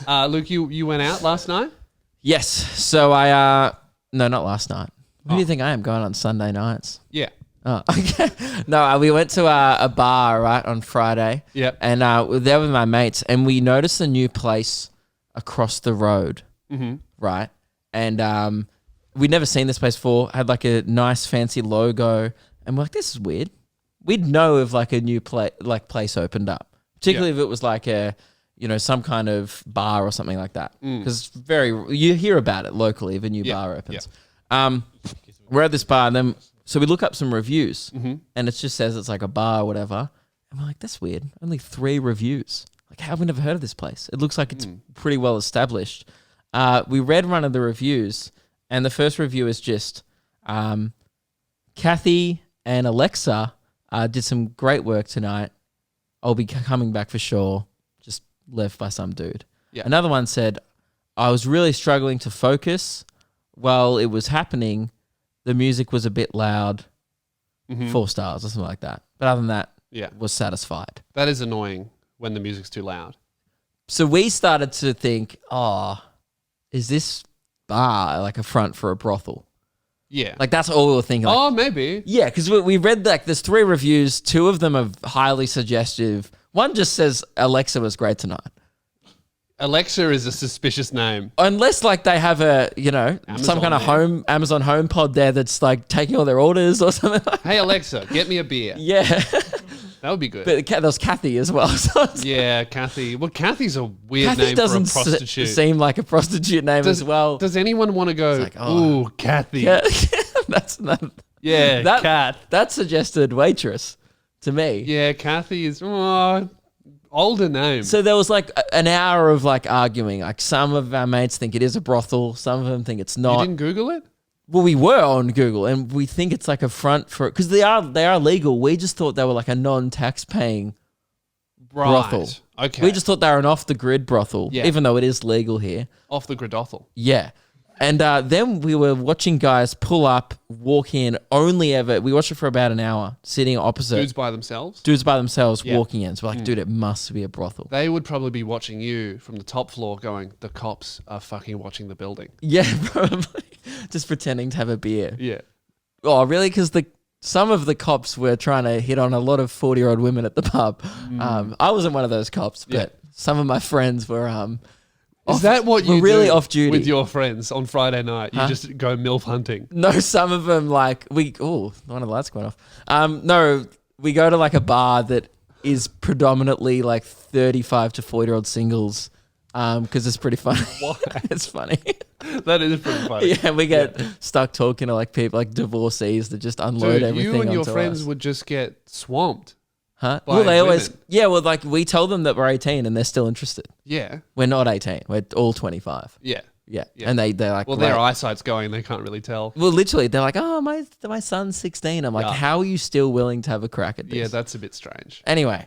Luke, you went out last night? Yes. So no, not last night. Who do you think I am going on Sunday nights? Yeah. Oh, okay. No, we went to a bar, right, on Friday. Yep. And we were there with my mates, and we noticed a new place across the road, right? And we'd never seen this place before. Had like a nice fancy logo, and we're like, this is weird. We'd know if like a new place opened up, particularly if it was like some kind of bar or something like that. Because you hear about it locally if a new bar opens. We're at this bar, and then so we look up some reviews, and it just says it's like a bar or whatever, and we're like, that's weird. Only 3 reviews. Like, how have we never heard of this place? It looks like it's pretty well established. We read one of the reviews, and the first review is just Kathy and Alexa did some great work tonight. I'll be coming back for sure. Just left by some dude. Yeah. Another one said, I was really struggling to focus while it was happening. The music was a bit loud. 4 stars or something like that. But other than that, was satisfied. That is annoying when the music's too loud. So we started to think, is this bar like a front for a brothel? Yeah. Like, that's all we were thinking. Like, Maybe. Yeah, because we read, like, there's 3 reviews. 2 of them are highly suggestive. One just says Alexa was great tonight. Alexa is a suspicious name. Unless, like, they have some kind of Amazon HomePod there that's, like, taking all their orders or something like that. Hey, Alexa, get me a beer. Yeah. That would be good. But there was Kathy as well. So yeah, Kathy. Well, Kathy's a weird name for a prostitute. Seem like a prostitute name as well. Does anyone want to go, like, ooh, Kathy? That's not... Yeah, Kat. That suggested waitress to me. Yeah, Kathy is... older name. So there was like an hour of like arguing. Like, some of our mates think it is a brothel. Some of them think it's not. You didn't Google it? Well, we were on Google, and we think it's like a front for it because they are legal. We just thought they were like a non-tax paying brothel. Okay. We just thought they were an off the grid brothel, even though it is legal here. Off the gridothel. Yeah. And then we were watching guys pull up, walk in, we watched it for about an hour, sitting opposite. Dudes by themselves? Walking in. So we're like, dude, it must be a brothel. They would probably be watching you from the top floor going, the cops are fucking watching the building. Yeah, probably. Just pretending to have a beer. Yeah. Oh, really? Because some of the cops were trying to hit on a lot of 40-year-old women at the pub. I wasn't one of those cops, but some of my friends were... Is that what you really do off duty with your friends on Friday night? You just go MILF hunting? No, some of them one of the lights going off. No, we go to like a bar that is predominantly like 35 to 40-year-old singles because it's pretty funny. Why? It's funny. That is pretty funny. Yeah, we get stuck talking to like people like divorcees that just unload everything you and your onto friends us. would just get swamped. Huh? Well, they always... Yeah, well, like, we tell them that we're 18 and they're still interested. Yeah. We're not 18. We're all 25. Yeah. Yeah. And they're like... Well, their eyesight's going. They can't really tell. Well, literally, they're like, oh, my son's 16. I'm like, how are you still willing to have a crack at this? Yeah, that's a bit strange. Anyway,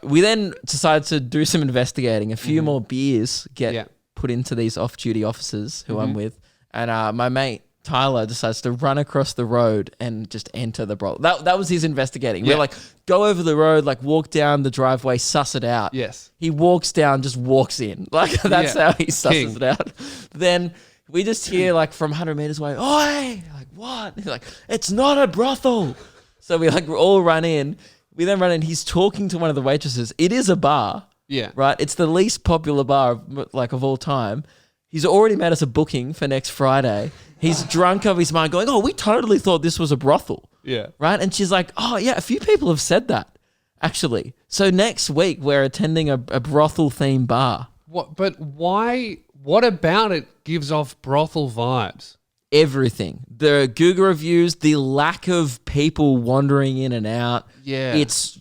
we then decided to do some investigating. A few more beers get put into these off-duty officers who I'm with. And my mate... Tyler decides to run across the road and just enter the brothel. That was his investigating. We're like, go over the road, like walk down the driveway, suss it out. Yes. He walks down, just walks in. Like, that's how he susses it out. Then we just hear like from 100 meters away, oi! Like, what? He's like, it's not a brothel. So we like all run in. We then run in. He's talking to one of the waitresses. It is a bar. Yeah. Right? It's the least popular bar of all time. He's already made us a booking for next Friday. He's drunk of his mind going, oh, we totally thought this was a brothel. Yeah. Right? And she's like, oh, yeah, a few people have said that, actually. So next week, we're attending a brothel-themed bar. What? But why? What about it gives off brothel vibes? Everything. The Google reviews, the lack of people wandering in and out. Yeah. It's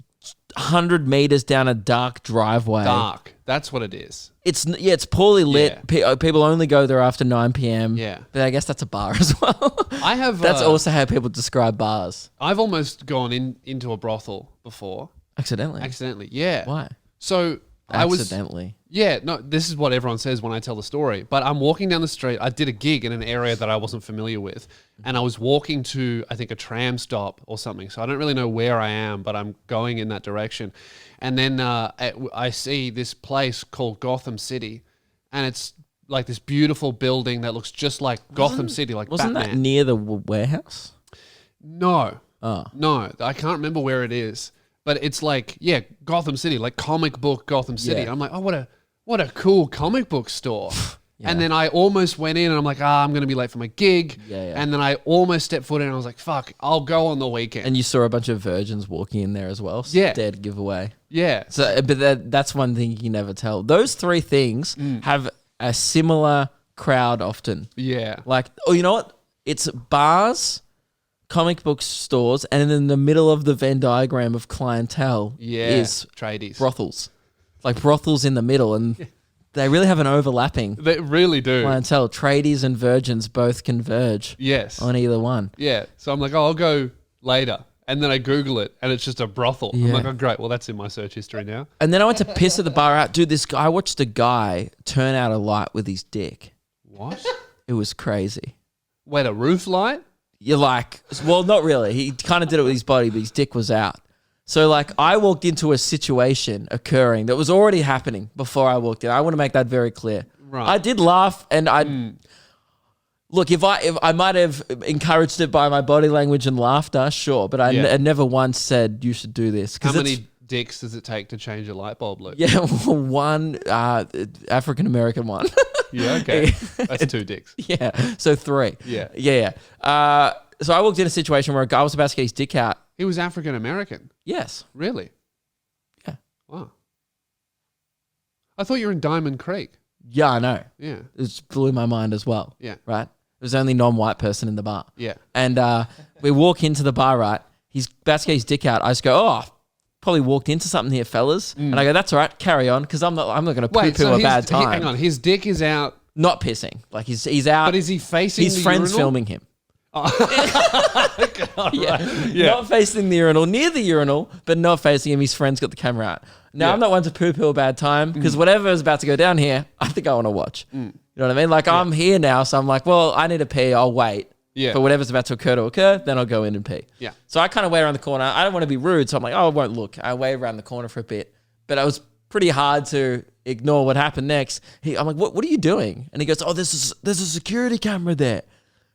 100 meters down a dark driveway. Dark. That's what it is. It's poorly lit. Yeah. People only go there after 9 p.m. Yeah. But I guess that's a bar as well. That's also how people describe bars. I've almost gone into a brothel before. Accidentally? Yeah. Why? So Accidentally. This is what everyone says when I tell the story. But I'm walking down the street. I did a gig in an area that I wasn't familiar with. And I was walking to, I think, a tram stop or something. So I don't really know where I am, but I'm going in that direction. And then I see this place called Gotham City. and it's like this beautiful building that looks just like Gotham City, like Wasn't Batman. that near the warehouse? No. Oh. No, I can't remember where it is, but it's like, yeah, Gotham City, like comic book Gotham City. Yeah. I'm like, oh, what a cool comic book store. Yeah. And then I almost went in and I'm like, I'm going to be late for my gig. Yeah. And then I almost stepped foot in and I was like, fuck, I'll go on the weekend. And you saw a bunch of virgins walking in there as well. Yeah. Dead giveaway. Yeah. So, but that's one thing you can never tell. Those three things have a similar crowd often. Yeah. Like, oh, you know what? It's bars, comic book stores, and in the middle of the Venn diagram of clientele is tradies. brothels. Like brothels in the middle, and they really have an overlapping They really do. clientele. Tradies and virgins both converge Yes. on either one. Yeah. So I'm like, oh, I'll go later. And then I Google it and it's just a brothel. I'm Yeah. like, oh, great. Well, that's in my search history now. And then I went to piss at the bar out. Dude, I watched a guy turn out a light with his dick. What? It was crazy. Wait, a roof light? You're like, well, not really. He kind of did it with his body, but his dick was out. So, like, I walked into a situation occurring that was already happening before I walked in. I want to make that very clear. Right. I did laugh, and look, if I might have encouraged it by my body language and laughter, sure, but I Yeah. never once said you should do this. How many dicks does it take to change a light bulb, Luke? Yeah, one African American one. Yeah, okay. That's 2 dicks. Yeah, so 3. Yeah. Yeah. So I walked in a situation where a guy was about to get his dick out. He was African American. Yes. Really? Yeah. Wow. I thought you were in Diamond Creek. Yeah, I know. Yeah. It just blew my mind as well. Yeah. Right? There was only non-white person in the bar. Yeah. And we walk into the bar, right? He's about to get his dick out. I just go, oh, probably walked into something here, fellas. And I go, that's all right, carry on, because I'm not going to poo-poo a bad time. Hang on, his dick is out. Not pissing. Like he's out. But is he facing his the friend's urinal? filming him. God, Yeah. Not facing the urinal, near the urinal, but not facing him. His friend's got the camera out. Now, Yeah. I'm not one to poo-poo a bad time, because whatever is about to go down here, I think I want to watch. You know what I mean? Like, I'm here now, so I'm like, well, I need to pee. I'll wait. Yeah. For whatever's about to occur, then I'll go in and pee. Yeah. So I kind of wait around the corner. I don't want to be rude, so I'm like, oh, I won't look. I wait around the corner for a bit. But it was pretty hard to ignore what happened next. I'm like, what are you doing? And he goes, oh, there's a security camera there.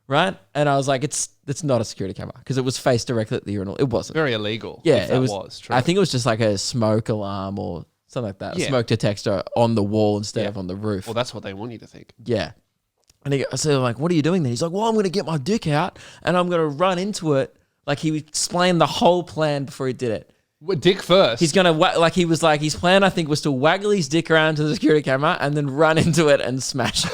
Right? And I was like, it's not a security camera, because it was faced directly at the urinal. It wasn't. Very illegal. Yeah, if that it was true. I think it was just like a smoke alarm or something like that. Yeah. A smoke detector on the wall instead of on the roof. Well, that's what they want you to think. Yeah. And so I'm like, what are you doing then? He's like, well, I'm going to get my dick out and I'm going to run into it. Like, he explained the whole plan before he did it. Well, dick first. He's going to, his plan, I think, was to waggle his dick around to the security camera and then run into it and smash it.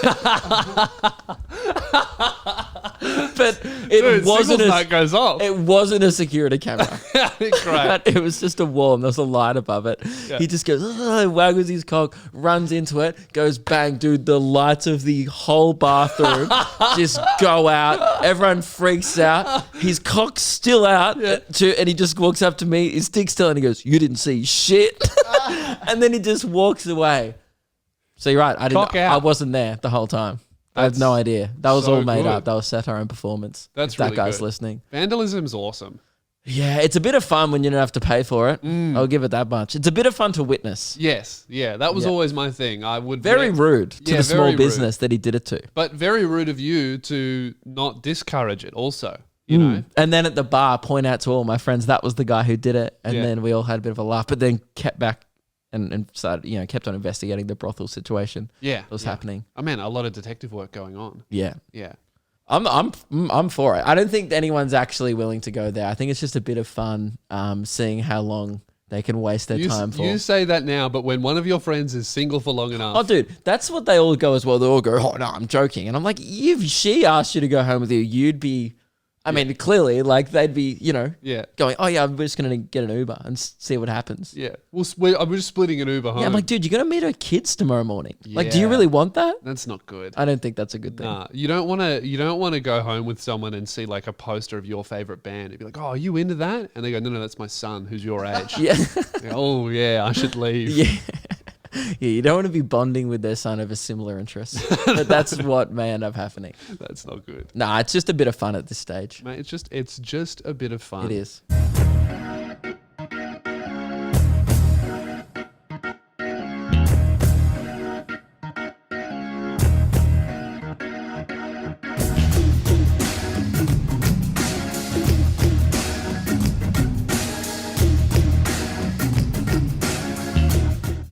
But it wasn't that goes off. It wasn't a security camera. Great. It was just a wall and there was a light above it. Yeah. He just goes, waggles his cock, runs into it, goes bang, dude. The lights of the whole bathroom just go out. Everyone freaks out. His cock's still out, and he just walks up to me. His dick's still, and he goes, "You didn't see shit," and then he just walks away. So you're right. I wasn't there the whole time. I have no idea. That was so all made good. up. That was satire and performance. That's if that really guy's good. listening. Vandalism's awesome. Yeah, it's a bit of fun when you don't have to pay for it. I'll give it that much. It's a bit of fun to witness. Yes. Yeah. That was always my thing. I would Very rude to the small very business that he did it to. But very rude of you to not discourage it also, you know? And then at the bar, point out to all my friends, that was the guy who did it. And Yeah. then we all had a bit of a laugh, but then kept back and started, kept on investigating the brothel situation that was happening. I mean, a lot of detective work going on. Yeah. Yeah. I'm for it. I don't think anyone's actually willing to go there. I think it's just a bit of fun seeing how long they can waste their time for. You say that now, but when one of your friends is single for long enough. Oh, dude, that's what they all go as well. They all go, oh, no, I'm joking. And I'm like, if she asked you to go home with you, you'd be, I mean, clearly, like, they'd be, going, oh, yeah, we're just going to get an Uber and see what happens. Yeah. We're just splitting an Uber home. Yeah, I'm like, dude, you're going to meet her kids tomorrow morning. Like, do you Yeah. really want that? That's not good. I don't think that's a good thing. Nah, you don't want to go home with someone and see like a poster of your favorite band. You'd be like, "Oh, are you into that?" And they go, "No, that's my son who's your age." Yeah. Yeah, oh, yeah, I should leave. Yeah. Yeah, you don't want to be bonding with their son over similar interests. But that's what may end up happening. That's not good. Nah, it's just a bit of fun at this stage. Mate, it's just a bit of fun. It is.